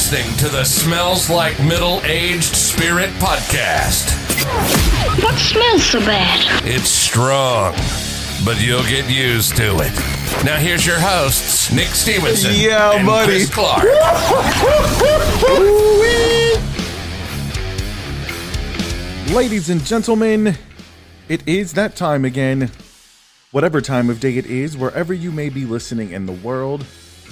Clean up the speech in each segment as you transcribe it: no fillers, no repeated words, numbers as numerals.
listening to the Smells Like Middle-Aged Spirit podcast. What smells so bad? It's strong, but you'll get used to it. Now here's your hosts, Nick Stevenson and buddy. Chris Clark. Ladies and gentlemen, it is that time again. Whatever time of day it is, wherever you may be listening in the world,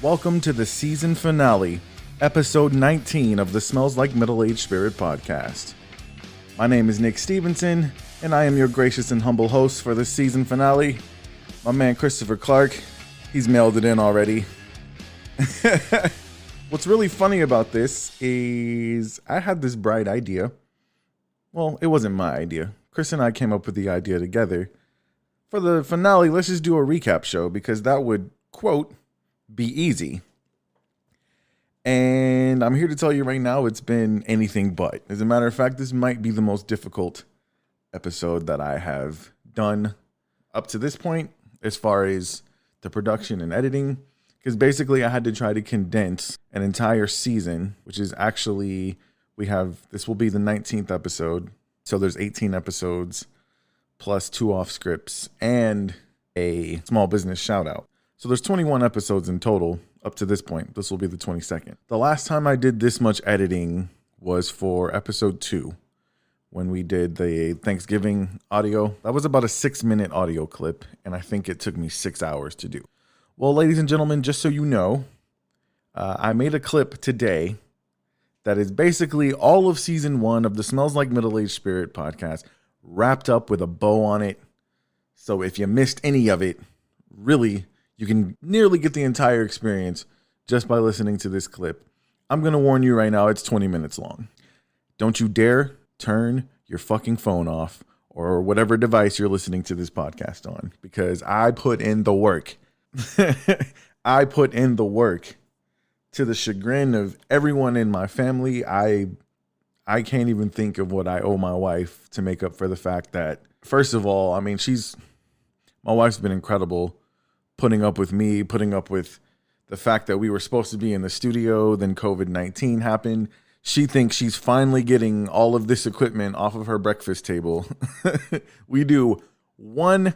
welcome to the season finale, episode 19 of the Smells Like Middle-Aged Spirit podcast. My name is Nick Stevenson, and I am your gracious and humble host for this season finale. My man Christopher Clark, he's mailed it in already. What's really funny about this is I had this bright idea. Well, it wasn't my idea. Chris and I came up with the idea together. For the finale, let's just do a recap show because that would, quote, be easy. And I'm here to tell you right now, it's been anything but. As a matter of fact, this might be the most difficult episode that I have done up to this point as far as the production and editing. Because basically I had to try to condense an entire season, which is actually, this will be the 19th episode. So there's 18 episodes plus 2 off scripts and a small business shout out. So there's 21 episodes in total up to this point. This will be the 22nd. The last time I did this much editing was for episode 2 when we did the Thanksgiving audio. That was about a 6-minute audio clip, and I think it took me 6 hours to do. Well, ladies and gentlemen, just so you know, I made a clip today that is basically all of season 1 of the Smells Like Middle-Aged Spirit podcast wrapped up with a bow on it. So if you missed any of it, really, you can nearly get the entire experience just by listening to this clip. I'm going to warn you right now, it's 20 minutes long. Don't you dare turn your fucking phone off or whatever device you're listening to this podcast on, because I put in the work. I put in the work to the chagrin of everyone in my family. I can't even think of what I owe my wife to make up for the fact that, first of all, I mean, my wife's been incredible putting up with me, putting up with the fact that we were supposed to be in the studio, then COVID-19 happened. She thinks she's finally getting all of this equipment off of her breakfast table. We do 1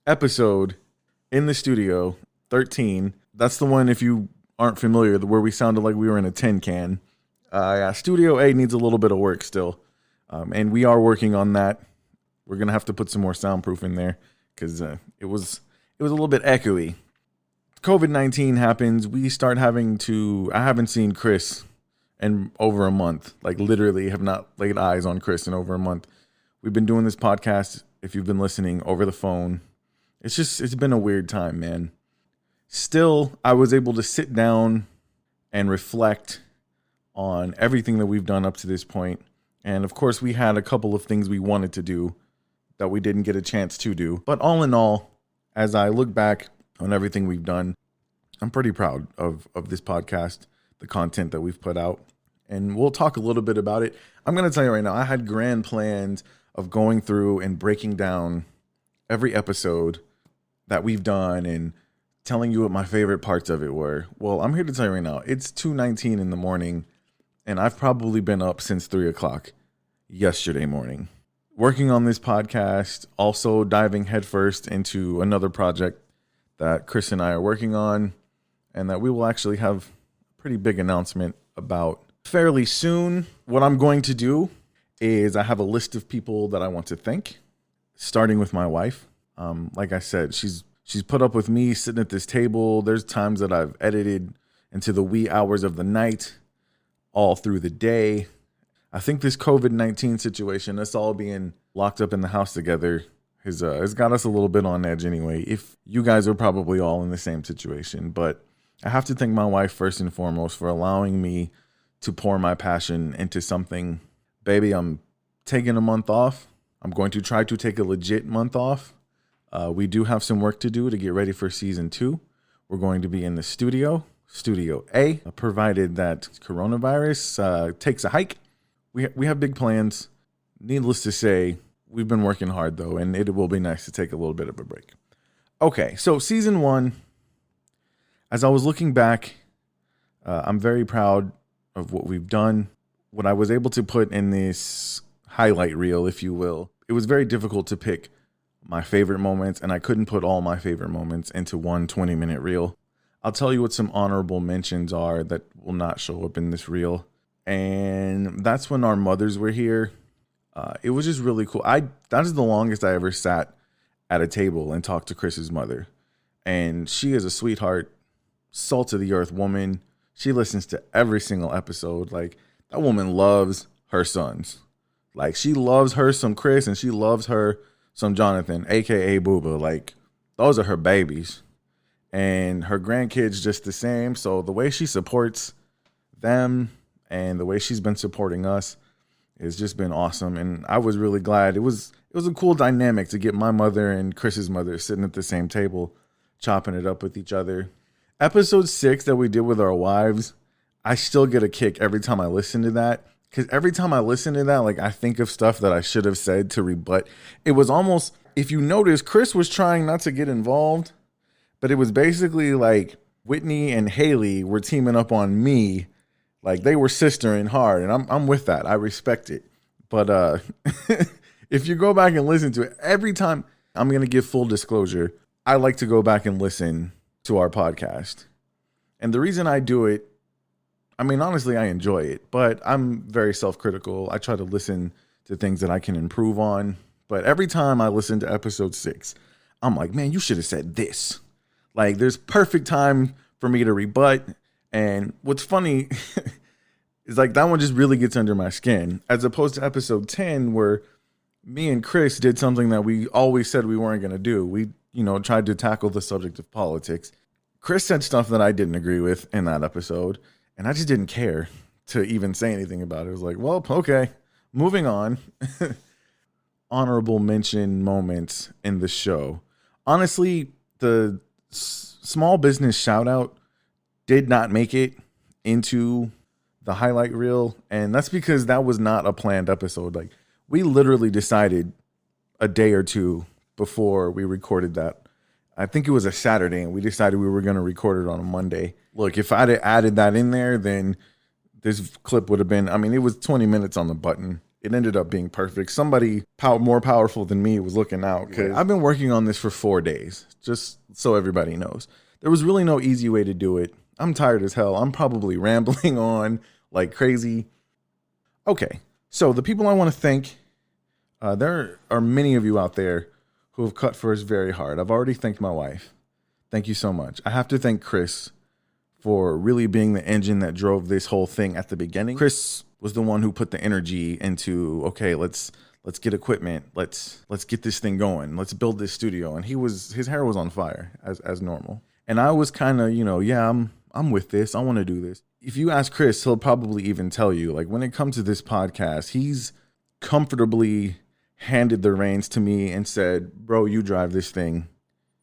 episode in the studio, 13. That's the one, if you aren't familiar, where we sounded like we were in a tin can. Studio A needs a little bit of work still, and we are working on that. We're gonna have to put some more soundproof in there because it was a little bit echoey. COVID-19 happens. We start having to. I haven't seen Chris in over a month. Like literally, have not laid eyes on Chris in over a month. We've been doing this podcast, if you've been listening, over the phone. It's been a weird time, man. Still, I was able to sit down and reflect on everything that we've done up to this point. And of course, we had a couple of things we wanted to do that we didn't get a chance to do. But all in all, as I look back on everything we've done, I'm pretty proud of this podcast, the content that we've put out. And we'll talk a little bit about it. I'm going to tell you right now, I had grand plans of going through and breaking down every episode that we've done and telling you what my favorite parts of it were. Well, I'm here to tell you right now, it's 2:19 in the morning. And I've probably been up since 3 o'clock yesterday morning, working on this podcast, also diving headfirst into another project that Chris and I are working on, and that we will actually have a pretty big announcement about fairly soon. What I'm going to do is I have a list of people that I want to thank, starting with my wife. Like I said, she's put up with me sitting at this table. There's times that I've edited into the wee hours of the night, all through the day. I think this COVID-19 situation, us all being locked up in the house together, has got us a little bit on edge anyway. If you guys are probably all in the same situation, but I have to thank my wife first and foremost for allowing me to pour my passion into something. Baby, I'm taking a month off. I'm going to try to take a legit month off. We do have some work to do to get ready for season 2. We're going to be in the Studio A, provided that coronavirus takes a hike. We have big plans. Needless to say, we've been working hard, though, and it will be nice to take a little bit of a break. Okay, so season 1, as I was looking back, I'm very proud of what we've done. What I was able to put in this highlight reel, if you will, it was very difficult to pick my favorite moments, and I couldn't put all my favorite moments into one 20-minute reel. I'll tell you what some honorable mentions are that will not show up in this reel. And that's when our mothers were here. It was just really cool. That is the longest I ever sat at a table and talked to Chris's mother. And she is a sweetheart, salt of the earth woman. She listens to every single episode. Like, that woman loves her sons. Like, she loves her some Chris, and she loves her some Jonathan, aka Booba. Like, those are her babies. And her grandkids just the same. So the way she supports them and the way she's been supporting us has just been awesome. And I was really glad. It was a cool dynamic to get my mother and Chris's mother sitting at the same table, chopping it up with each other. Episode 6 that we did with our wives, I still get a kick every time I listen to that. Because every time I listen to that, like, I think of stuff that I should have said to rebut. It was almost, if you notice, Chris was trying not to get involved, but it was basically like Whitney and Haley were teaming up on me. Like, they were sistering hard, and I'm with that. I respect it. But if you go back and listen to it, every time, I'm going to give full disclosure, I like to go back and listen to our podcast. And the reason I do it, I mean, honestly, I enjoy it, but I'm very self-critical. I try to listen to things that I can improve on. But every time I listen to episode 6, I'm like, man, you should have said this. Like, there's perfect time for me to rebut. And what's funny is, like, that one just really gets under my skin, as opposed to episode 10, where me and Chris did something that we always said we weren't going to do. We, tried to tackle the subject of politics. Chris said stuff that I didn't agree with in that episode, and I just didn't care to even say anything about it. It was like, well, okay, moving on. Honorable mention moments in the show. Honestly, the small business shout out did not make it into the highlight reel. And that's because that was not a planned episode. Like, we literally decided a day or two before we recorded that. I think it was a Saturday, and we decided we were going to record it on a Monday. Look, if I'd have added that in there, then this clip would have been, I mean, it was 20 minutes on the button. It ended up being perfect. Somebody more powerful than me was looking out, because I've been working on this for 4 days, just so everybody knows. There was really no easy way to do it. I'm tired as hell. I'm probably rambling on like crazy. Okay, so the people I want to thank, there are many of you out there who have cut for us very hard. I've already thanked my wife. Thank you so much. I have to thank Chris for really being the engine that drove this whole thing at the beginning. Chris was the one who put the energy into, okay, let's get equipment. Let's get this thing going. Let's build this studio. And his hair was on fire as normal. And I was kind of, yeah, I'm with this. I want to do this. If you ask Chris, he'll probably even tell you, like, when it comes to this podcast, he's comfortably handed the reins to me and said, bro, you drive this thing.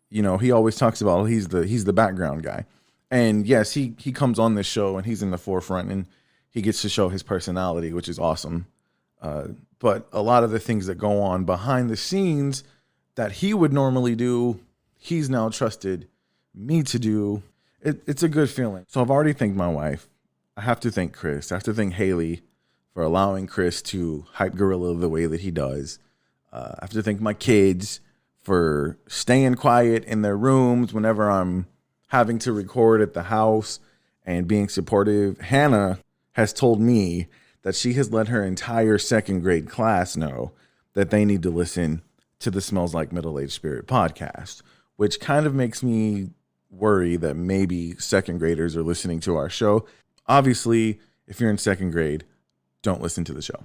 He always talks about he's the background guy. And yes, he comes on this show and he's in the forefront and he gets to show his personality, which is awesome. But a lot of the things that go on behind the scenes that he would normally do, he's now trusted me to do. It's a good feeling. So I've already thanked my wife. I have to thank Chris. I have to thank Haley for allowing Chris to hype Gorilla the way that he does. I have to thank my kids for staying quiet in their rooms whenever I'm having to record at the house and being supportive. Hannah has told me that she has let her entire second grade class know that they need to listen to the Smells Like Middle-Aged Spirit podcast, which kind of makes me worry that maybe second graders are listening to our show. Obviously, if you're in second grade, don't listen to the show.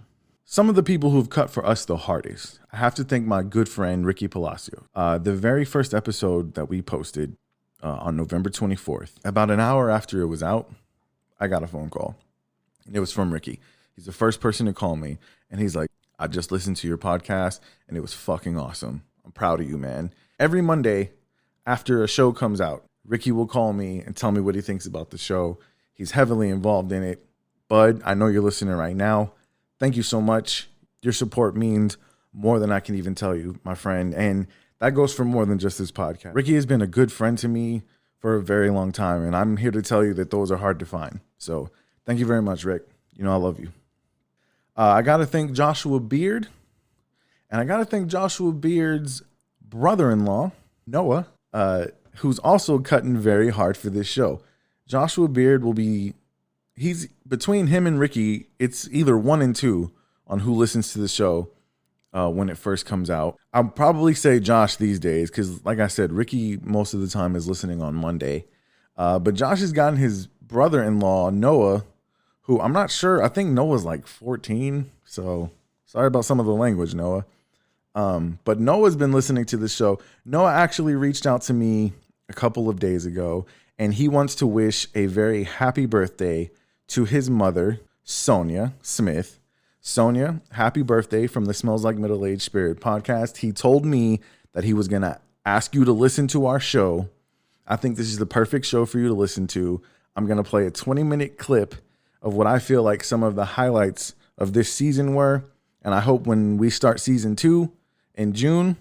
Some of the people who've cut for us the hardest, I have to thank my good friend, Ricky Palacio. The very first episode that we posted on November 24th, about an hour after it was out, I got a phone call. And it was from Ricky. He's the first person to call me. And he's like, I just listened to your podcast and it was fucking awesome. I'm proud of you, man. Every Monday after a show comes out, Ricky will call me and tell me what he thinks about the show. He's heavily involved in it. Bud, I know you're listening right now. Thank you so much. Your support means more than I can even tell you, my friend. And that goes for more than just this podcast. Ricky has been a good friend to me for a very long time. And I'm here to tell you that those are hard to find. So Thank you very much, Rick. You know I love you. I got to thank Joshua Beard. And I got to thank Joshua Beard's brother-in-law, Noah, who's also cutting very hard for this show. Joshua Beard he's between him and Ricky, it's either 1 and 2 on who listens to the show when it first comes out. I'll probably say Josh these days because, like I said, Ricky most of the time is listening on Monday. But Josh has gotten his brother-in-law, Noah, who I'm not sure. I think Noah's like 14. So sorry about some of the language, Noah. But Noah's been listening to the show. Noah actually reached out to me a couple of days ago, and he wants to wish a very happy birthday to his mother, Sonia Smith. Sonia, happy birthday from the Smells Like Middle-Aged Spirit podcast. He told me that he was going to ask you to listen to our show. I think this is the perfect show for you to listen to. I'm going to play a 20-minute clip of what I feel like some of the highlights of this season were. And I hope when we start season 2 in June,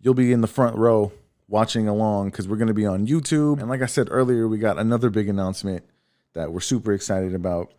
you'll be in the front row watching along because we're going to be on YouTube. And like I said earlier, we got another big announcement that we're super excited about.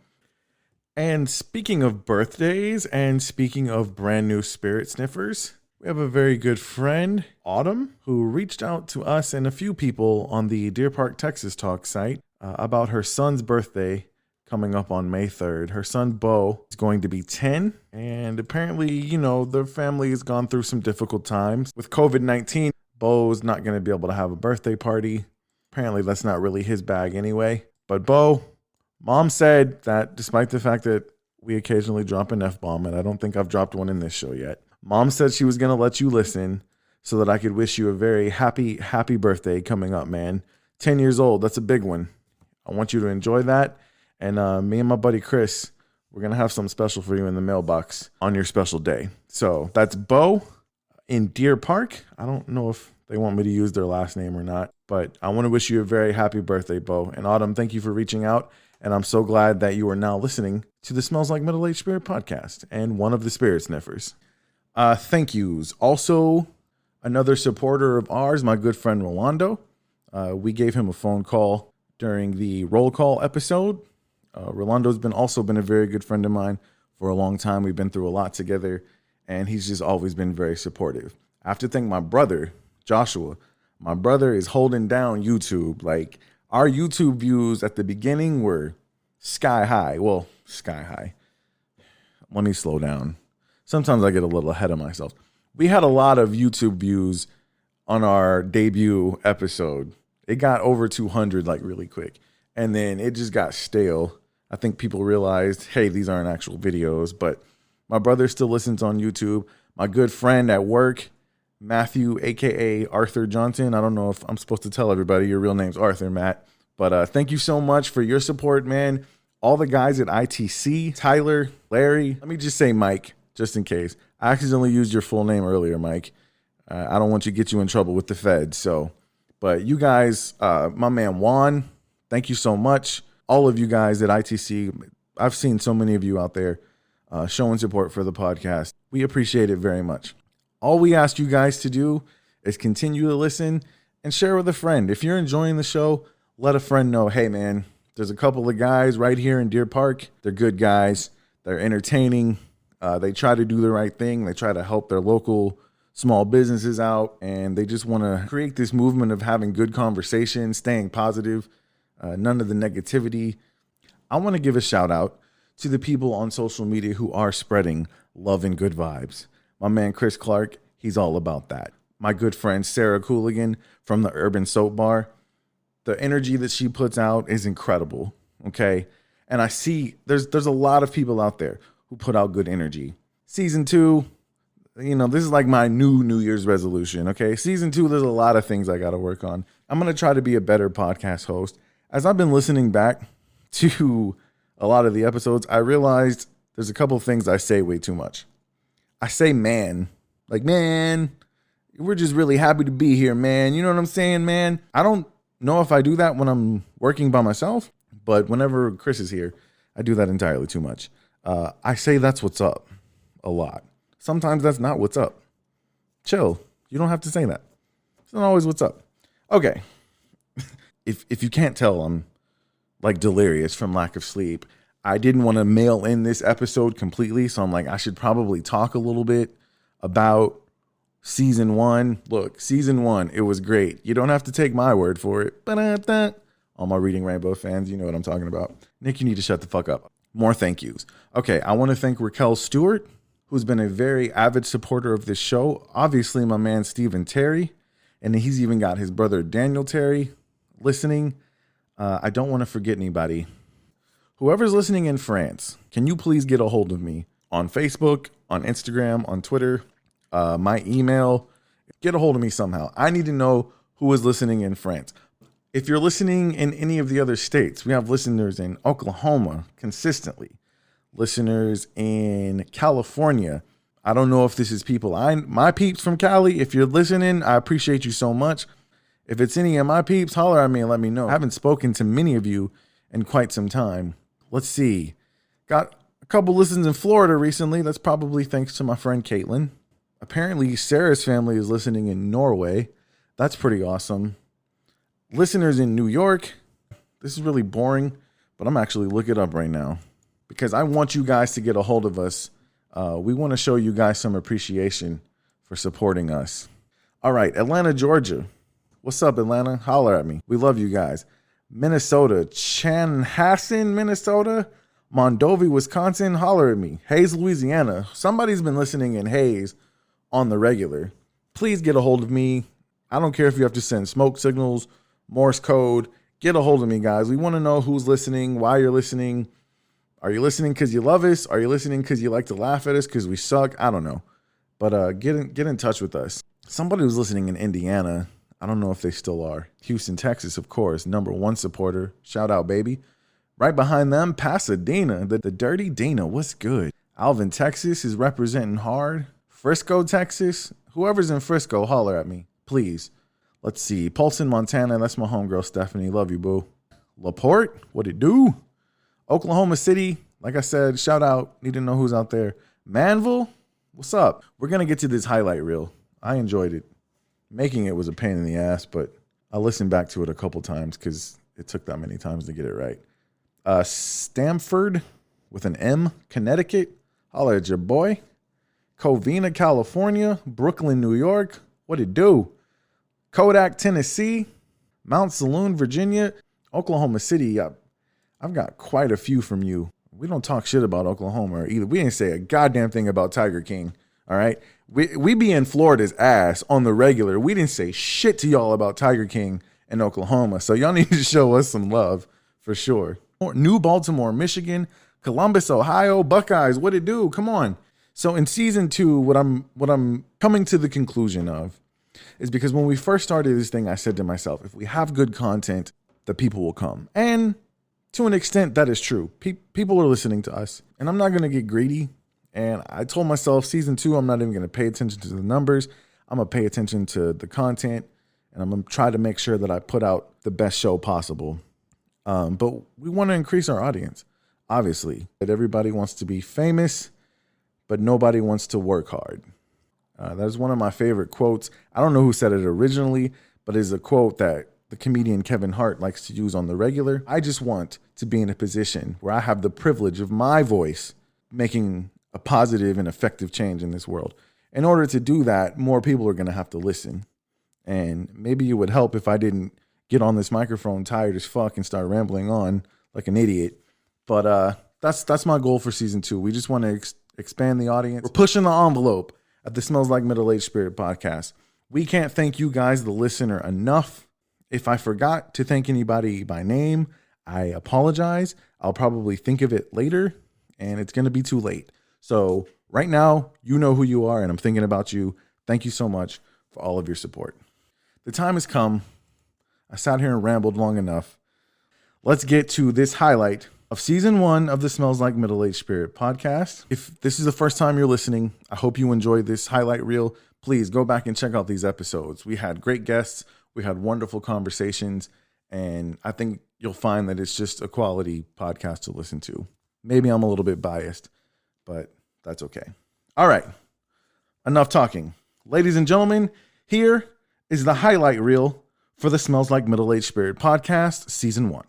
And speaking of birthdays and speaking of brand new spirit sniffers, we have a very good friend, Autumn, who reached out to us and a few people on the Deer Park, Texas Talk site about her son's birthday coming up on May 3rd. Her son, Bo, is going to be 10. And apparently, their family has gone through some difficult times. With COVID-19, Bo's not going to be able to have a birthday party. Apparently, that's not really his bag anyway. But Bo, Mom said that despite the fact that we occasionally drop an F-bomb, and I don't think I've dropped one in this show yet, Mom said she was going to let you listen so that I could wish you a very happy, happy birthday coming up, man. 10 years old, that's a big one. I want you to enjoy that. And me and my buddy Chris, we're going to have something special for you in the mailbox on your special day. So that's Bo in Deer Park. I don't know if they want me to use their last name or not, but I want to wish you a very happy birthday, Bo. And Autumn, thank you for reaching out. And I'm so glad that you are now listening to the Smells Like Middle-Aged Spirit podcast and one of the Spirit Sniffers. Thank yous. Also, another supporter of ours, my good friend Rolando. We gave him a phone call during the roll call episode. Rolando's also been a very good friend of mine for a long time. We've been through a lot together, and he's just always been very supportive. I have to thank my brother, Joshua. My brother is holding down YouTube. Like, our YouTube views at the beginning were sky high. Well, sky high. Let me slow down. Sometimes I get a little ahead of myself. We had a lot of YouTube views on our debut episode. It got over 200 like really quick. And then it just got stale. I think people realized, hey, these aren't actual videos. But my brother still listens on YouTube. My good friend at work, Matthew, a.k.a. Arthur Johnson. I don't know if I'm supposed to tell everybody your real name's Arthur, Matt. But thank you so much for your support, man. All the guys at ITC, Tyler, Larry. Let me just say Mike, just in case. I accidentally used your full name earlier, Mike. I don't want to get you in trouble with the feds. But you guys, my man Juan, thank you so much. All of you guys at ITC, I've seen so many of you out there showing support for the podcast. We appreciate it very much. All we ask you guys to do is continue to listen and share with a friend. If you're enjoying the show, let a friend know, hey, man, there's a couple of guys right here in Deer Park. They're good guys. They're entertaining. They try to do the right thing. They try to help their local small businesses out, and they just want to create this movement of having good conversation, staying positive, none of the negativity. I want to give a shout out to the people on social media who are spreading love and good vibes. My man Chris Clark, he's all about that. My good friend Sarah Cooligan from the Urban Soap Bar, the energy that she puts out is incredible, okay? And I see there's a lot of people out there who put out good energy. Season 2, this is like my New Year's resolution, okay? Season 2, there's a lot of things I got to work on. I'm going to try to be a better podcast host. As I've been listening back to a lot of the episodes, I realized there's a couple of things I say way too much. I say man, like, man, we're just really happy to be here, man. You know what I'm saying, man? I don't know if I do that when I'm working by myself, but whenever Chris is here, I do that entirely too much. I say that's what's up a lot. Sometimes that's not what's up. Chill. You don't have to say that. It's not always what's up. Okay. If you can't tell, I'm like delirious from lack of sleep. I didn't want to mail in this episode completely, so I'm like, I should probably talk a little bit about season 1. Look, season 1, it was great. You don't have to take my word for it. All my Reading Rainbow fans, you know what I'm talking about. Nick, you need to shut the fuck up. More thank yous. Okay, I want to thank Raquel Stewart, who's been a very avid supporter of this show. Obviously, my man Stephen Terry, and he's even got his brother Daniel Terry listening. I don't want to forget anybody. Whoever's listening in France, can you please get a hold of me on Facebook, on Instagram, on Twitter, my email? Get a hold of me somehow. I need to know who is listening in France. If you're listening in any of the other states, we have listeners in Oklahoma consistently, listeners in California. I don't know if this is people, my peeps from Cali. If you're listening, I appreciate you so much. If it's any of my peeps, holler at me and let me know. I haven't spoken to many of you in quite some time. Let's see. Got a couple listens in Florida recently. That's probably thanks to my friend Caitlin. Apparently, Sarah's family is listening in Norway. That's pretty awesome. Listeners in New York. This is really boring, but I'm actually looking it up right now because I want you guys to get a hold of us. We want to show you guys some appreciation for supporting us. All right, Atlanta, Georgia. What's up, Atlanta? Holler at me. We love you guys. Minnesota, Chanhassen, Minnesota. Mondovi, Wisconsin. Holler at me. Hayes, Louisiana. Somebody's been listening in Hayes on the regular. Please get a hold of me. I don't care if you have to send smoke signals, Morse code. Get a hold of me, guys. We want to know who's listening, why you're listening. Are you listening because you love us? Are you listening because you like to laugh at us because we suck? I don't know. But get in touch with us. Somebody was listening in Indiana. I don't know if they still are. Houston, Texas, of course. #1 supporter. Shout out, baby. Right behind them, Pasadena. The Dirty Dana. What's good? Alvin, Texas is representing hard. Frisco, Texas. Whoever's in Frisco, holler at me, please. Let's see. Polson, Montana. That's my homegirl, Stephanie. Love you, boo. LaPorte. What it do? Oklahoma City. Like I said, shout out. Need to know who's out there. Manville. What's up? We're going to get to this highlight reel. I enjoyed it. Making it was a pain in the ass, but I listened back to it a couple times because it took that many times to get it right. Stamford with an M, Connecticut. Holla at your boy. Covina, California. Brooklyn, New York. What it do? Kodak, Tennessee. Mount Saloon, Virginia. Oklahoma City. I've got quite a few from you. We don't talk shit about Oklahoma either. We didn't say a goddamn thing about Tiger King. All right. We be in Florida's ass on the regular. We didn't say shit to y'all about Tiger King in Oklahoma. So y'all need to show us some love for sure. New Baltimore, Michigan, Columbus, Ohio, Buckeyes. What it do? Come on. So in season 2, what I'm coming to the conclusion of is because when we first started this thing, I said to myself, if we have good content, the people will come. And to an extent, that is true. People are listening to us, and I'm not going to get greedy. And I told myself season 2, I'm not even going to pay attention to the numbers. I'm going to pay attention to the content, and I'm going to try to make sure that I put out the best show possible. But we want to increase our audience, obviously. That everybody wants to be famous, but nobody wants to work hard. That is one of my favorite quotes. I don't know who said it originally, but it's a quote that the comedian Kevin Hart likes to use on the regular. I just want to be in a position where I have the privilege of my voice making a positive and effective change in this world. In order to do that, more people are going to have to listen. And maybe it would help if I didn't get on this microphone tired as fuck and start rambling on like an idiot. But that's my goal for season 2. We just want to expand the audience. We're pushing the envelope at the Smells Like Middle-Aged Spirit podcast. We can't thank you guys, the listener, enough. If I forgot to thank anybody by name, I apologize. I'll probably think of it later, and it's going to be too late. So right now, you know who you are, and I'm thinking about you. Thank you so much for all of your support. The time has come. I sat here and rambled long enough. Let's get to this highlight of season 1 of the Smells Like Middle-Aged Spirit podcast. If this is the first time you're listening, I hope you enjoyed this highlight reel. Please go back and check out these episodes. We had great guests. We had wonderful conversations. And I think you'll find that it's just a quality podcast to listen to. Maybe I'm a little bit biased, but that's okay. All right. Enough talking. Ladies and gentlemen, here is the highlight reel for the Smells Like Middle-Aged Spirit podcast, season 1.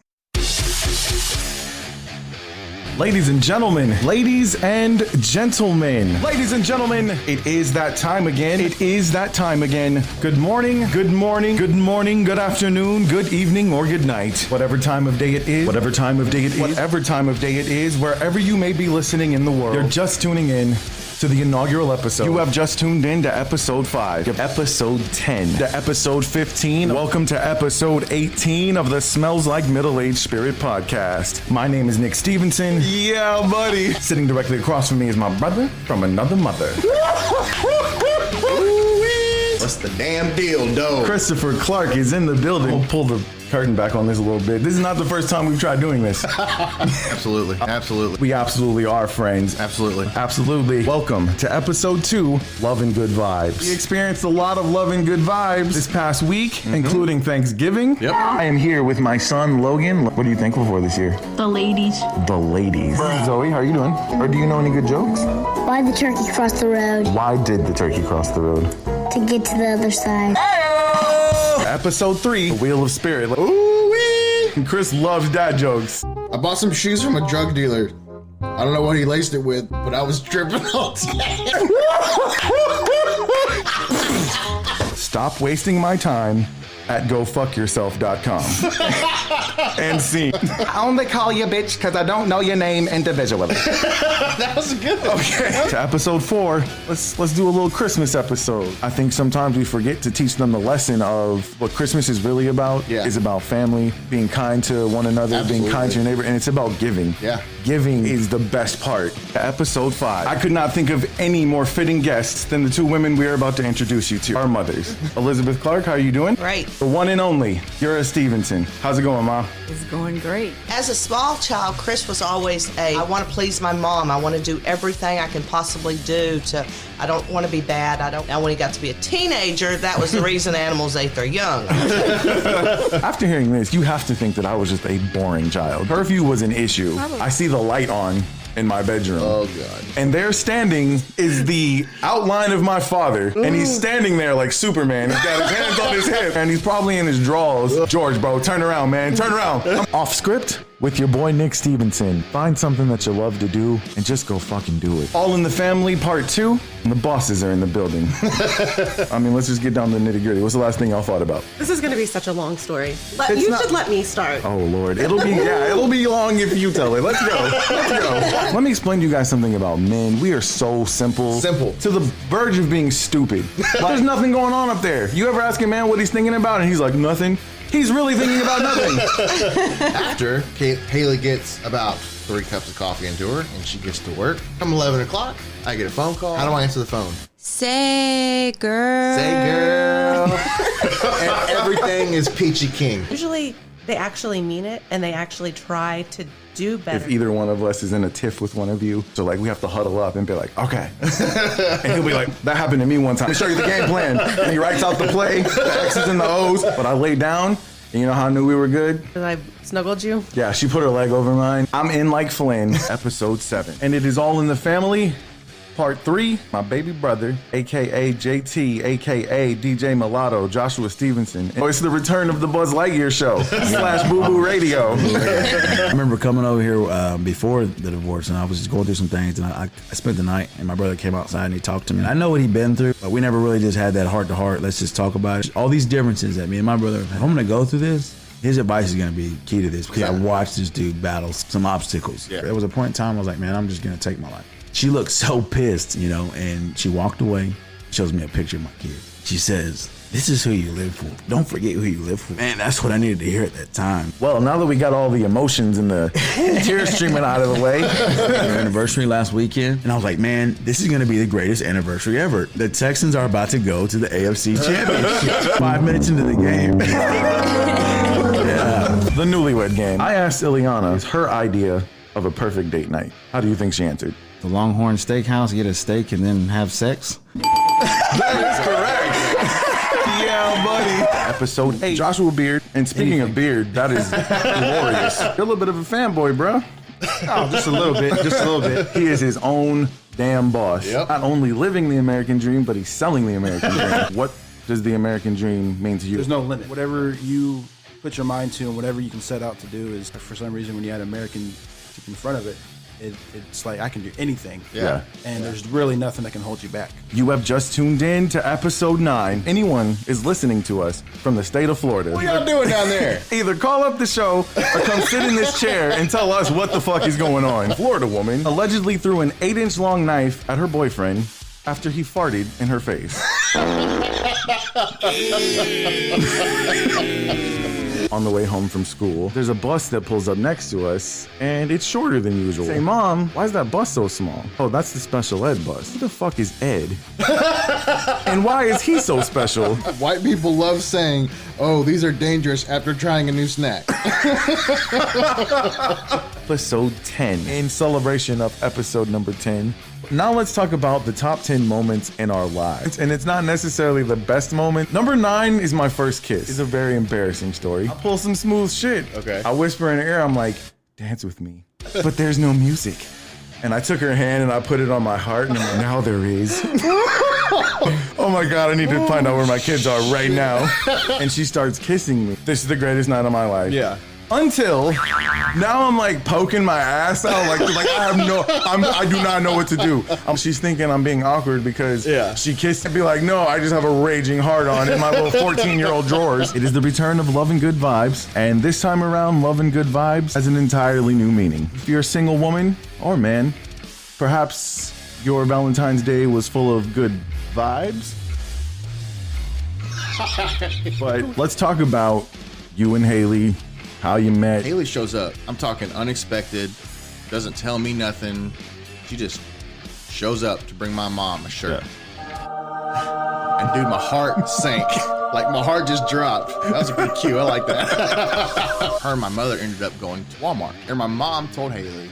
Ladies and gentlemen, ladies and gentlemen, ladies and gentlemen, it is that time again. It is that time again. Good morning, good morning, good morning, good afternoon, good evening, or good night. Whatever time of day it is, whatever time of day it is, whatever time of day it is, wherever you may be listening in the world, you're just tuning in to the inaugural episode. You have just tuned in to episode 5, episode 10, to episode 15. Welcome to episode 18 of the Smells Like Middle-Aged Spirit podcast. My name is Nick Stevenson. Yeah, buddy. Sitting directly across from me is my brother from another mother. What's the damn deal, dog? Christopher Clark is in the building. We'll pull the curtain back on this a little bit. This is not the first time we've tried doing this. Absolutely. We absolutely are friends. Absolutely. Welcome to episode 2, Love and Good Vibes. We experienced a lot of love and good vibes this past week, including Thanksgiving. Yep. I am here with my son, Logan. What are you thankful for this year? The ladies. The ladies. Zoe, how are you doing? Or do you know any good jokes? Why the turkey crossed the road? Why did the turkey cross the road? To get to the other side. Episode 3, The Wheel of Spirit. Ooh-wee! Chris loves dad jokes. I bought some shoes from a drug dealer. I don't know what he laced it with, but I was tripping all day. Stop wasting my time at gofuckyourself.com. And scene. I only call you bitch because I don't know your name individually. That was good. Okay. To episode 4, let's do a little Christmas episode. I think sometimes we forget to teach them the lesson of what Christmas is really about. Yeah. Is about family, being kind to one another, being kind to your neighbor, and it's about giving. Yeah. Giving is the best part. To episode 5. I could not think of any more fitting guests than the 2 women we are about to introduce you to. Our mothers. Elizabeth Clark, how are you doing? Great. The one and only, Yura Stevenson. How's it going, Ma? It's going great. As a small child, Chris was always I want to please my mom. I want to do everything I can possibly do I don't want to be bad. Now when he got to be a teenager, that was the reason animals ate their young. After hearing this, you have to think that I was just a boring child. Curfew was an issue. Probably. I see the light on in my bedroom. Oh, God. And there standing is the outline of my father. And he's standing there like Superman. He's got his hands on his hip. And he's probably in his drawers. George, bro, turn around, man. Turn around. I'm off script with your boy Nick Stevenson. Find something that you love to do and just go fucking do it. All in the Family Part 2. And the bosses are in the building. I mean, let's just get down to the nitty gritty. What's the last thing y'all thought about? This is going to be such a long story. You should let me start. Oh, Lord. It'll be long if you tell it. Let's go. Let me explain to you guys something about men. We are so simple. To the verge of being stupid. There's nothing going on up there. You ever ask a man what he's thinking about and he's like, nothing? He's really thinking about nothing. After Haley gets about 3 cups of coffee into her and she gets to work, come 11 o'clock, I get a phone call. How do I answer the phone? Say, girl. And everything is peachy keen. Usually they actually mean it and they actually try to do better. If either one of us is in a tiff with one of you, so like we have to huddle up and be like, okay. And he'll be like, that happened to me one time. Let me show you the game plan. And he writes out the play, the X's and the O's. But I laid down, and you know how I knew we were good? I snuggled you. Yeah, she put her leg over mine. I'm in like Flynn, episode 7. And it is all in the family. Part 3, my baby brother, a.k.a. JT, a.k.a. DJ Mulatto, Joshua Stevenson. It's the return of the Buzz Lightyear show, / Boo Boo Radio. I remember coming over here before the divorce, and I was just going through some things, and I spent the night, and my brother came outside, and he talked to me. And I know what he'd been through, but we never really just had that heart-to-heart, let's just talk about it. All these differences that me and my brother, if I'm going to go through this, his advice is going to be key to this, because I watched this dude battle some obstacles. Yeah. There was a point in time I was like, man, I'm just going to take my life. She looked so pissed, and she walked away, shows me a picture of my kid. She says, this is who you live for. Don't forget who you live for. Man, that's what I needed to hear at that time. Well, now that we got all the emotions and the tears streaming out of the way. Our anniversary last weekend, and I was like, man, this is going to be the greatest anniversary ever. The Texans are about to go to the AFC Championship. 5 minutes into the game. Yeah. The newlywed game. I asked Ileana her idea of a perfect date night. How do you think she answered? The Longhorn Steakhouse, get a steak and then have sex? That is correct. Yeah, buddy. Episode 8, Joshua Beard. And speaking of beard, that is glorious. You're a little bit of a fanboy, bro. Oh, just a little bit. He is his own damn boss. Yep. Not only living the American dream, but he's selling the American dream. What does the American dream mean to you? There's no limit. Whatever you put your mind to and whatever you can set out to do is, for some reason, when you add American in front of it, it's like I can do anything. Yeah. And there's really nothing that can hold you back. You have just tuned in to episode 9. Anyone is listening to us from the state of Florida. What y'all doing down there? Either call up the show or come sit in this chair and tell us what the fuck is going on. A Florida woman allegedly threw an 8-inch long knife at her boyfriend after he farted in her face. On the way home from school, there's a bus that pulls up next to us, and it's shorter than usual. Say, Mom, why is that bus so small? Oh, that's the special ed bus. Who the fuck is Ed? And why is he so special? White people love saying, oh, these are dangerous after trying a new snack. Episode 10, in celebration of episode number 10. Now let's talk about the top 10 moments in our lives. And it's not necessarily the best moment. Number 9 is my first kiss. It's a very embarrassing story. I pull some smooth shit. Okay. I whisper in her ear, I'm like, dance with me. But there's no music. And I took her hand and I put it on my heart, and I'm like, now there is. Oh my God, I need to find out where my kids are right now. And she starts kissing me. This is the greatest night of my life. Yeah. Until now I'm like poking my ass out, like I do not know what to do. She's thinking I'm being awkward because she kissed. I'd be like, no, I just have a raging heart on in my little 14-year-old drawers. It is the return of Love and Good Vibes, and this time around, Love and Good Vibes has an entirely new meaning. If you're a single woman or man, perhaps your Valentine's Day was full of good vibes. But let's talk about you and Haley. How you met. Haley shows up. I'm talking unexpected. Doesn't tell me nothing. She just shows up to bring my mom a shirt. Yeah. And dude, my heart sank. Like my heart just dropped. That was pretty cute. I like that. Her and my mother ended up going to Walmart. And my mom told Haley,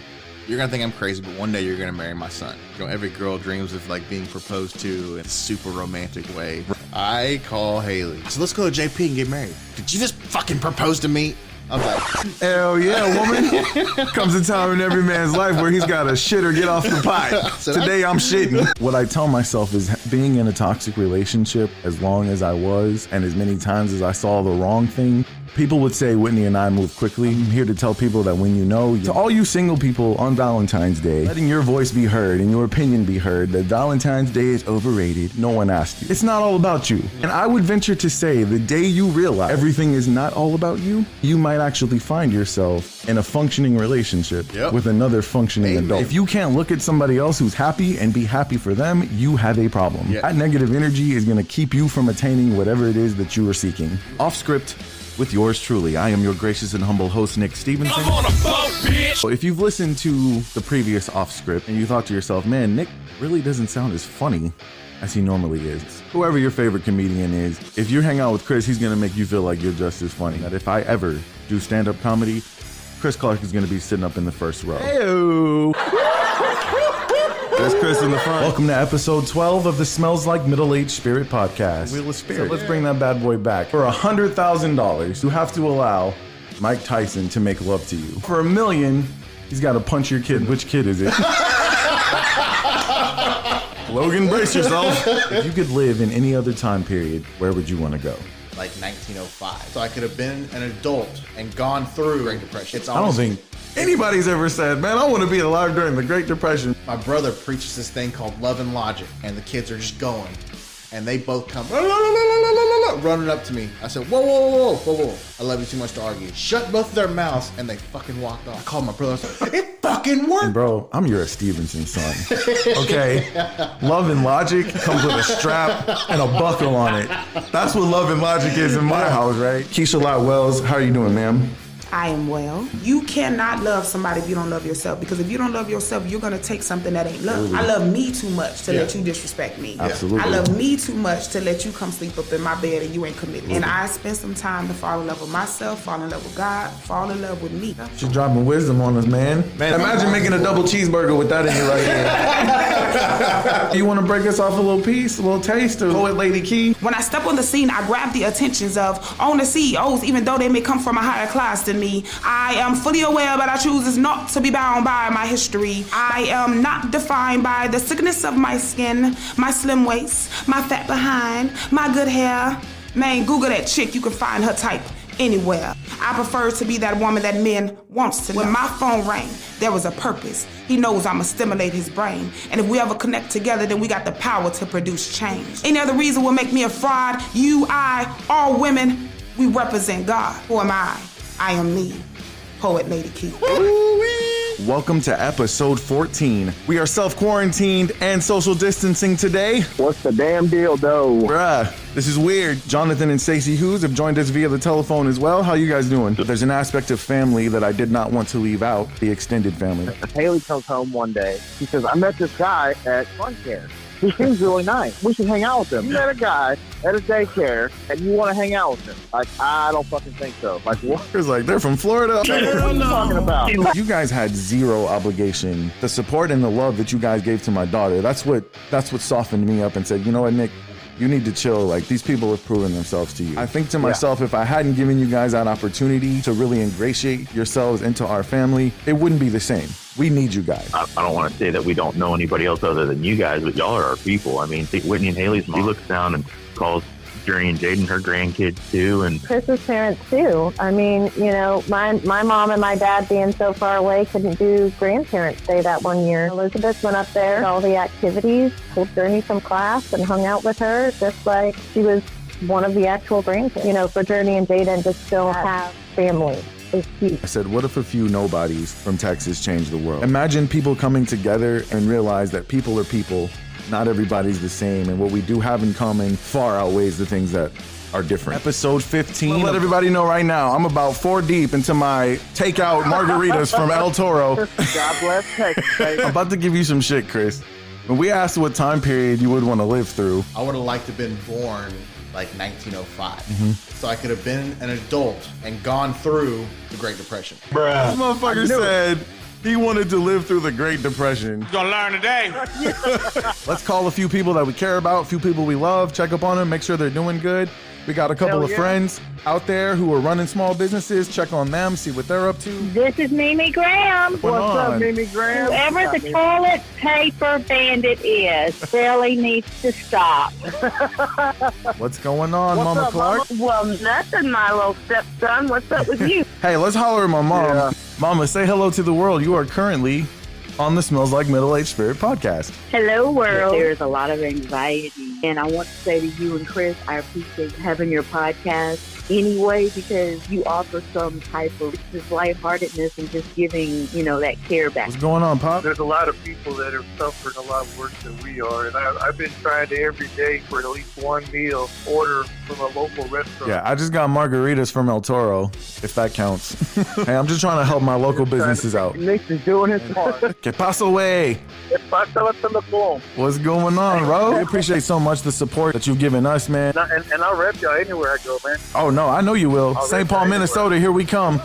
you're gonna think I'm crazy, but one day you're gonna marry my son. You know, every girl dreams of like being proposed to in a super romantic way. I call Haley. So let's go to JP and get married. Did you just fucking propose to me? I'm like, hell yeah, woman. Comes a time in every man's life where he's got to shit or get off the pot. Today I'm shitting. What I tell myself is being in a toxic relationship as long as I was and as many times as I saw the wrong thing, people would say Whitney and I move quickly. I'm here to tell people that when you know, to all you single people on Valentine's Day, letting your voice be heard and your opinion be heard that Valentine's Day is overrated. No one asked you. It's not all about you. And I would venture to say the day you realize everything is not all about you, you might actually find yourself in a functioning relationship with another functioning adult. If you can't look at somebody else who's happy and be happy for them, you have a problem. That negative energy is going to keep you from attaining whatever it is that you are seeking. Off script. With yours truly, I am your gracious and humble host, Nick Stevenson. I'm on a boat, bitch! So if you've listened to the previous off script and you thought to yourself, man, Nick really doesn't sound as funny as he normally is. Whoever your favorite comedian is, if you hang out with Chris, he's gonna make you feel like you're just as funny. That if I ever do stand-up comedy, Chris Clark is gonna be sitting up in the first row. Hey-o. There's Chris in the front. Welcome to episode 12 of the Smells Like Middle-Aged Spirit podcast. Wheel of Spirit. So let's bring that bad boy back. For $100,000, you have to allow Mike Tyson to make love to you. For $1 million, he's got to punch your kid. Which kid is it? Logan, brace yourself. If you could live in any other time period, where would you want to go? like 1905. So I could have been an adult and gone through Great Depression. I don't think anybody's ever said, man, I want to be alive during the Great Depression. My brother preaches this thing called Love and Logic, and the kids are just going, and they both come running up to me. I said, whoa. I love you too much to argue. Shut both of their mouths, and they fucking walked off. I called my brother. I said, it fucking worked. And bro, I'm your Stevenson son. Okay? Love and Logic comes with a strap and a buckle on it. That's what Love and Logic is in my house, right? Keisha Lott Wells, how are you doing, ma'am? I am well. You cannot love somebody if you don't love yourself, because if you don't love yourself, you're going to take something that ain't love. I love me too much to let you disrespect me. Absolutely. I love me too much to let you come sleep up in my bed and you ain't committed. And I spent some time to fall in love with myself, fall in love with God, fall in love with me. She's dropping wisdom on us, man. Imagine making a double cheeseburger with that in you right here. You want to break us off a little piece, a little taste of Poet Lady Key? When I step on the scene, I grab the attentions of owner CEOs, even though they may come from a higher class than me. I am fully aware, but I choose not to be bound by my history. I am not defined by the sickness of my skin, my slim waist, my fat behind, my good hair. Man, Google that chick, you can find her type. anywhere. I prefer to be that woman that men wants to know. When my phone rang, there was a purpose. He knows I'ma stimulate his brain. And if we ever connect together, then we got the power to produce change. Any other reason will make me a fraud. You, I, all women, we represent God. Who am I? I am me. Poet Lady Keith. Welcome to episode 14. We are self-quarantined and social distancing today. What's the damn deal, though? Bruh, this is weird. Jonathan and Stacey Hughes have joined us via the telephone as well. How you guys doing? There's an aspect of family that I did not want to leave out, the extended family. Haley comes home one day. She says, I met this guy at Fun Care. He seems really nice. We should hang out with him. You met a guy at a daycare and you want to hang out with him. Like, I don't fucking think so. Like, what? It's like, they're from Florida. What are you talking about? You guys had zero obligation. The support and the love that you guys gave to my daughter, that's what softened me up and said, you know what, Nick? You need to chill. Like, these people have proven themselves to you. I think to myself, if I hadn't given you guys that opportunity to really ingratiate yourselves into our family, it wouldn't be the same. We need you guys. I don't want to say that we don't know anybody else other than you guys, but y'all are our people. I mean, think Whitney and Haley's mom. She looks down and calls Journey and Jaden her grandkids too, and Chris's parents too. I mean, you know, my mom and my dad being so far away couldn't do grandparents' day that one year. Elizabeth went up there, did all the activities, pulled Journey from class and hung out with her just like she was one of the actual grandkids. You know, for Journey and Jaden to still have family. I said, what if a few nobodies from Texas change the world? Imagine people coming together and realize that people are people. Not everybody's the same, and what we do have in common far outweighs the things that are different. Episode 15. I'll let everybody know right now, I'm about 4 deep into my takeout margaritas from El Toro. God bless Texas, baby. I'm about to give you some shit, Chris. When we asked what time period you would want to live through, I would have liked to have been born like 1905. So I could have been an adult and gone through the Great Depression. Bruh. This motherfucker said he wanted to live through the Great Depression. You're gonna learn today. Let's call a few people that we care about, a few people we love, check up on them, make sure they're doing good. We got a couple of friends out there who are running small businesses. Check on them, see what they're up to. This is Mimi Graham. What's up, Mimi Graham? Whoever the toilet paper bandit is really needs to stop. What's going on, Mama Clark? Well, nothing, my little stepson. What's up with you? Hey, let's holler at my mom. Yeah. Mama, say hello to the world. You are currently on the Smells Like Middle-Aged Spirit podcast. Hello, world. There's a lot of anxiety. And I want to say to you and Chris, I appreciate having your podcast anyway, because you offer some type of just lightheartedness and just giving, you know, that care back. What's going on, Pop? There's a lot of people that are suffering a lot worse than we are. And I've been trying to every day for at least one meal order from a local restaurant. Yeah, I just got margaritas from El Toro, if that counts. Hey, I'm just trying to help my local businesses out. Nick is doing his part. Que paso, wey? What's going on, bro? We appreciate so much the support that you've given us, man. And I'll rep y'all anywhere I go, man. Oh, no, I know you will. St. Paul, Minnesota, here we come.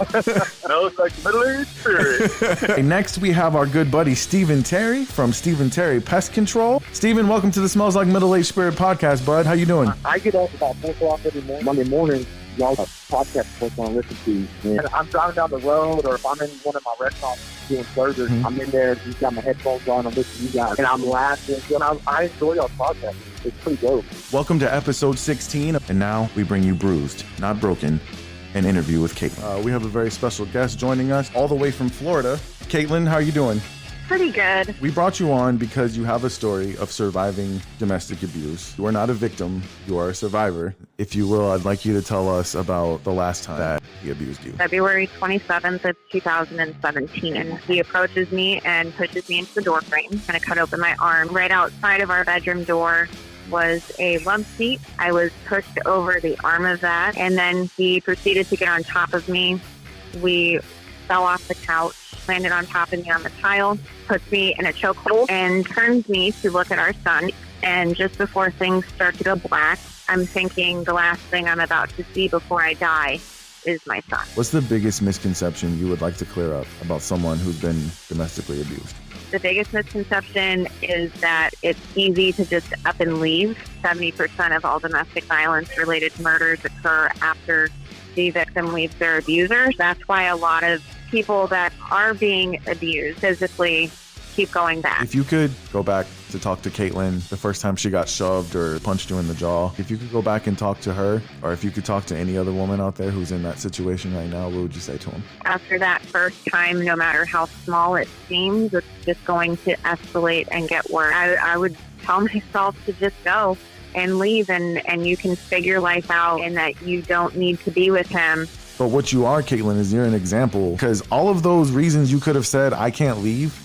No, it's like Middle-Aged Spirit. Hey, next, we have our good buddy, Stephen Terry from Stephen Terry Pest Control. Stephen, welcome to the Smells Like Middle-Aged Spirit podcast, bud. How you doing? I get up about 4 o'clock every morning. Monday morning, y'all have podcasts I want to listen to. And I'm driving down the road, or if I'm in one of my restaurants doing burgers, I'm in there, just got my headphones on, I'm listening to you guys, and I'm laughing. And I enjoy y'all's podcast. It's pretty dope. Welcome to episode 16, and now we bring you Bruised, Not Broken, an interview with Caitlin. We have a very special guest joining us all the way from Florida. Caitlin, how are you doing? Pretty good. We brought you on because you have a story of surviving domestic abuse. You are not a victim, you are a survivor. If you will, I'd like you to tell us about the last time that he abused you. February 27th of 2017. He approaches me and pushes me into the door frame, kind of cut open my arm. Right outside of our bedroom door was a love seat. I was pushed over the arm of that, and then he proceeded to get on top of me. We fell off the couch, landed on top of me on the tile, puts me in a chokehold, and turns me to look at our son. And just before things start to go black, I'm thinking the last thing I'm about to see before I die is my son. What's the biggest misconception you would like to clear up about someone who's been domestically abused? The biggest misconception is that it's easy to just up and leave. 70% of all domestic violence related murders occur after the victim leaves their abuser. That's why a lot of people that are being abused physically keep going back. If you could go back to talk to Caitlin the first time she got shoved or punched you in the jaw. If you could go back and talk to her, or if you could talk to any other woman out there who's in that situation right now, what would you say to them? After that first time, no matter how small it seems, it's just going to escalate and get worse. I would tell myself to just go and leave, and you can figure life out, and that you don't need to be with him. But what you are, Caitlin, is you're an example, because all of those reasons you could have said, I can't leave,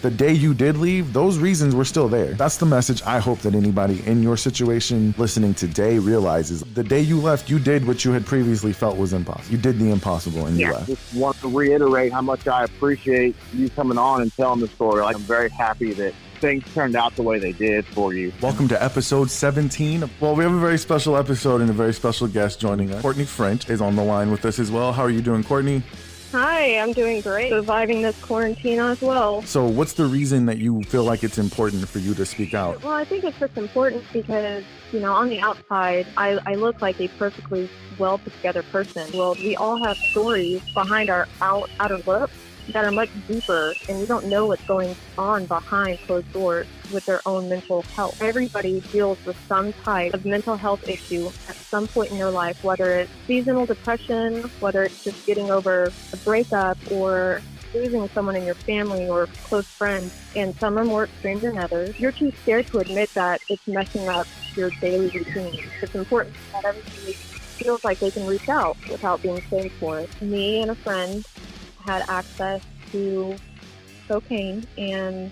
the day you did leave, those reasons were still there. That's the message I hope that anybody in your situation listening today realizes. The day you left, you did what you had previously felt was impossible. You did the impossible and you left. Just want to reiterate how much I appreciate you coming on and telling the story. I'm very happy that things turned out the way they did for you. Welcome to episode 17. Well, we have a very special episode and a very special guest joining us. Courtney French is on the line with us as well. How are you doing, Courtney? Hi, I'm doing great. Surviving this quarantine as well. So what's the reason that you feel like it's important for you to speak out? Well, I think it's just important because, on the outside, I look like a perfectly well put together person. Well, we all have stories behind our outer look that are much deeper, and we don't know what's going on behind closed doors with their own mental health. Everybody deals with some type of mental health issue at some point in their life, whether it's seasonal depression, whether it's just getting over a breakup or losing someone in your family or close friends, and some are more extreme than others. You're too scared to admit that it's messing up your daily routine. It's important that everybody feels like they can reach out without being shamed for it. Me and a friend had access to cocaine, and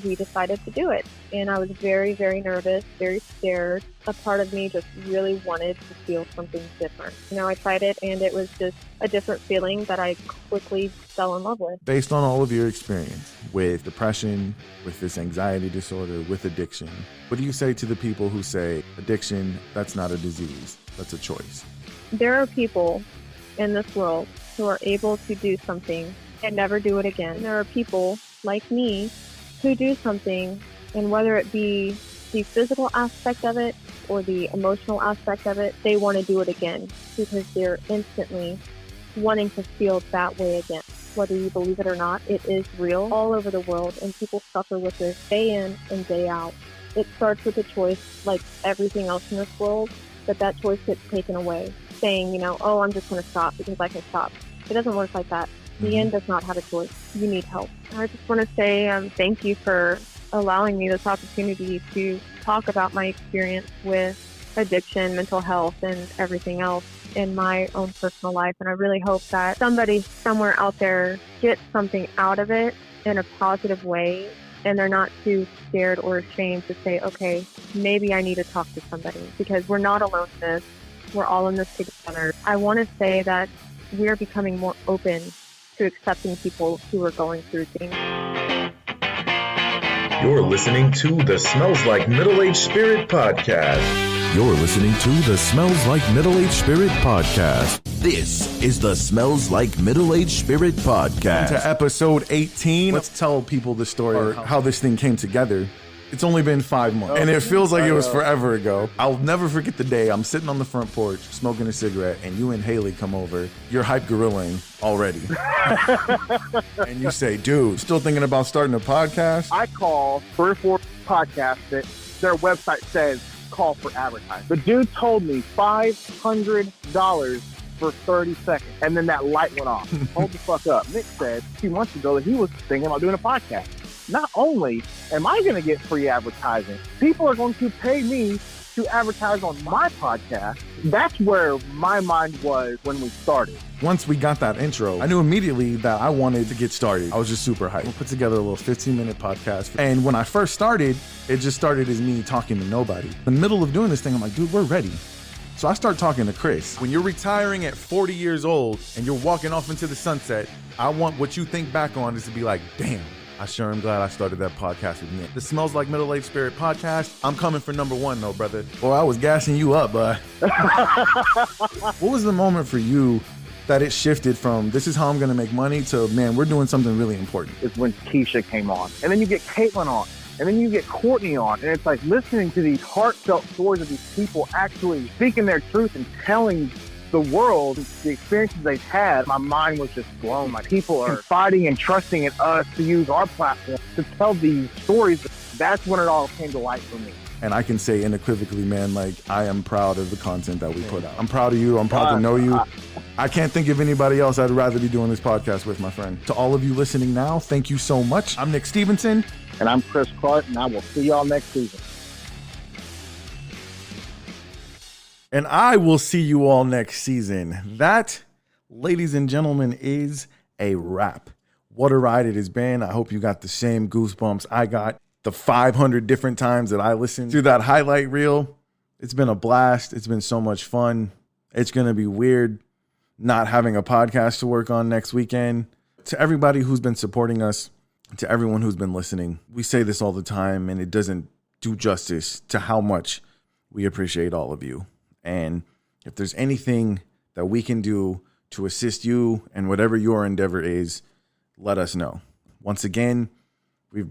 we decided to do it. And I was very, very nervous, very scared. A part of me just really wanted to feel something different. I tried it, and it was just a different feeling that I quickly fell in love with. Based on all of your experience with depression, with this anxiety disorder, with addiction, what do you say to the people who say addiction, that's not a disease, that's a choice? There are people in this world who are able to do something and never do it again. There are people like me who do something, and whether it be the physical aspect of it or the emotional aspect of it, they want to do it again because they're instantly wanting to feel that way again. Whether you believe it or not, it is real all over the world, and people suffer with this day in and day out. It starts with a choice like everything else in this world, but that choice gets taken away, saying, I'm just going to stop because I can stop. It doesn't work like that. The end does not have a choice. You need help. I just want to say thank you for allowing me this opportunity to talk about my experience with addiction, mental health, and everything else in my own personal life. And I really hope that somebody somewhere out there gets something out of it in a positive way, and they're not too scared or ashamed to say, okay, maybe I need to talk to somebody, because we're not alone in this. We're all in this together. I want to say that we're becoming more open to accepting people who are going through things. You're listening to the Smells Like Middle-Aged Spirit podcast. You're listening to the Smells Like Middle-Aged Spirit podcast. This is the Smells Like Middle-Aged Spirit podcast. To episode 18, let's tell people the story or how this thing came together. It's only been 5 months, and it feels like it was forever ago. I'll never forget the day I'm sitting on the front porch smoking a cigarette, and you and Haley come over. You're hype gorilling already. And you say, dude, still thinking about starting a podcast? I call 3 or 4 podcasts that their website says call for advertising. The dude told me $500 for 30 seconds, and then that light went off. Hold the fuck up. Nick said a few months ago that he was thinking about doing a podcast. Not only am I going to get free advertising, people are going to pay me to advertise on my podcast. That's where my mind was when we started. Once we got that intro, I knew immediately that I wanted to get started. I was just super hyped. We put together a little 15-minute podcast. And when I first started, it just started as me talking to nobody. In the middle of doing this thing, I'm like, dude, we're ready. So I start talking to Chris. When you're retiring at 40 years old and you're walking off into the sunset, I want what you think back on is to be like, damn, I sure am glad I started that podcast with Nick. The Smells Like Middle-Aged Spirit podcast. I'm coming for number 1 though, brother. Boy, I was gassing you up, bud. What was the moment for you that it shifted from this is how I'm going to make money to, man, we're doing something really important? It's when Keisha came on. And then you get Caitlin on. And then you get Courtney on. And it's like listening to these heartfelt stories of these people actually speaking their truth and telling the world the experiences they've had. My mind was just blown. Like, people are fighting and trusting in us to use our platform to tell these stories that's when it all came to light for me. And I can say unequivocally, man, like, I am proud of the content that we put out. I'm proud of you. I'm proud to know you. I can't think of anybody else I'd rather be doing this podcast with, my friend. To all of you listening now, thank you so much. I'm Nick Stevenson. And I'm Chris Clark, and I will see y'all next season. And I will see you all next season. That, ladies and gentlemen, is a wrap. What a ride it has been. I hope you got the same goosebumps I got the 500 different times that I listened to that highlight reel. It's been a blast. It's been so much fun. It's going to be weird not having a podcast to work on next weekend. To everybody who's been supporting us, to everyone who's been listening, we say this all the time, and it doesn't do justice to how much we appreciate all of you. And if there's anything that we can do to assist you and whatever your endeavor is, let us know. Once again, we're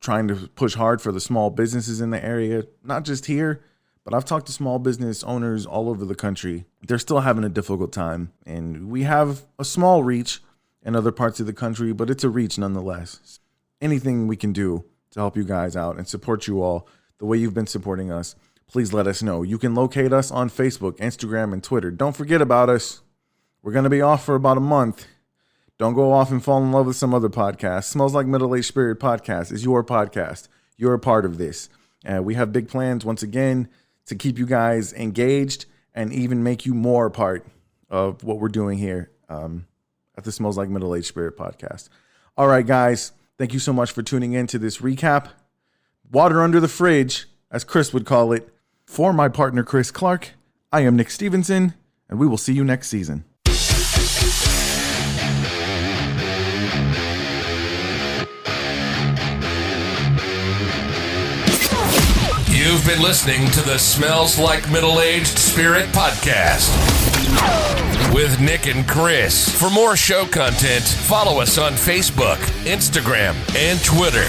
trying to push hard for the small businesses in the area, not just here, but I've talked to small business owners all over the country. They're still having a difficult time, and we have a small reach in other parts of the country, but it's a reach nonetheless. Anything we can do to help you guys out and support you all the way you've been supporting us, please let us know. You can locate us on Facebook, Instagram, and Twitter. Don't forget about us. We're going to be off for about a month. Don't go off and fall in love with some other podcast. Smells Like Middle-Aged Spirit podcast is your podcast. You're a part of this. We have big plans, once again, to keep you guys engaged and even make you more a part of what we're doing here at the Smells Like Middle-Aged Spirit podcast. All right, guys. Thank you so much for tuning in to this recap. Water under the fridge, as Chris would call it. For my partner, Chris Clark, I am Nick Stevenson, and we will see you next season. You've been listening to the Smells Like Middle-Aged Spirit podcast with Nick and Chris. For more show content, follow us on Facebook, Instagram, and Twitter.